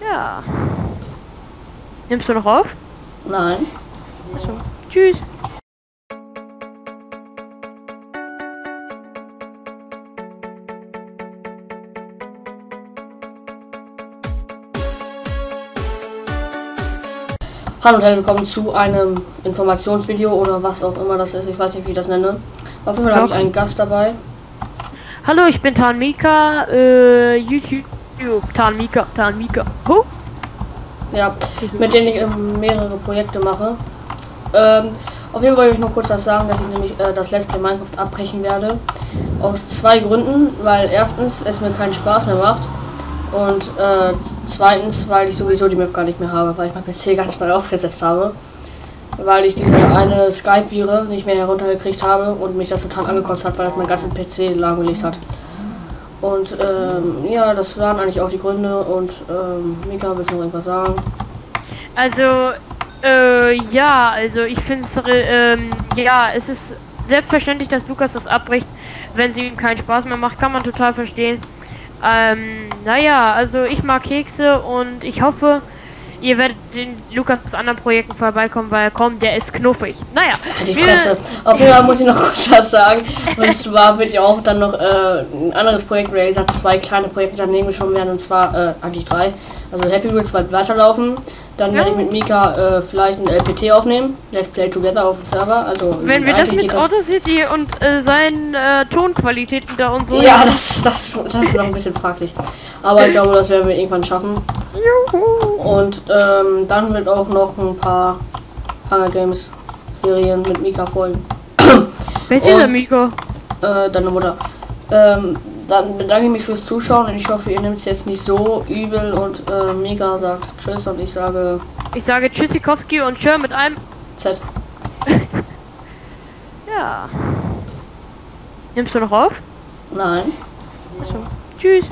Ja. Nimmst du noch auf? Nein. Achso. Tschüss. Hallo und herzlich willkommen zu einem Informationsvideo oder was auch immer das ist. Ich weiß nicht, wie ich das nenne. Auf jeden Fall habe ich einen Gast dabei. Hallo, ich bin Tanmika, YouTube, Tanmika. Huh? Ja, mit denen ich mehrere Projekte mache. Auf jeden Fall wollte ich nur kurz was sagen, dass ich nämlich das Let's Play Minecraft abbrechen werde. Aus zwei Gründen, weil erstens es mir keinen Spaß mehr macht und zweitens, weil ich sowieso die Map gar nicht mehr habe, weil ich mein PC ganz neu aufgesetzt habe. Weil ich diese eine Skype-Vire nicht mehr heruntergekriegt habe und mich das total angekotzt hat, weil das mein ganzen PC lahmgelegt hat. Und ja, das waren eigentlich auch die Gründe. Und Mika, willst du noch irgendwas sagen? Also, ja, also ich finde es, ja, es ist selbstverständlich, dass Lukas das abbricht, wenn sie ihm keinen Spaß mehr macht, kann man total verstehen. Naja, also ich mag Kekse und ich hoffe, ihr werdet den Lukas anderen Projekten vorbeikommen, weil der ist knuffig. Naja. Die Fresse. Auf jeden Fall muss ich noch kurz was sagen. Und zwar wird ja auch dann noch ein anderes Projekt, wie gesagt, zwei kleine Projekte daneben geschoben werden. Und zwar eigentlich drei. Also Happy Wheels wird weiterlaufen. Dann werde ich mit Mika vielleicht ein LPT aufnehmen. Let's Play Together auf dem Server. Also wenn wir das mit Audacity und seinen Tonqualitäten da und so. Ja, das ist noch ein bisschen fraglich. Aber ich glaube, das werden wir irgendwann schaffen. Juhu. Und dann wird auch noch ein paar Hunger Games Serien mit Mika folgen. Wer ist dieser Mika? Deine Mutter. Dann bedanke ich mich fürs Zuschauen und ich hoffe, ihr nehmt es jetzt nicht so übel und Mika sagt Tschüss und ich sage... Ich sage Tschüssikowski und Tschö mit einem Z. Ja. Nimmst du noch auf? Nein. Achso. Tschüss.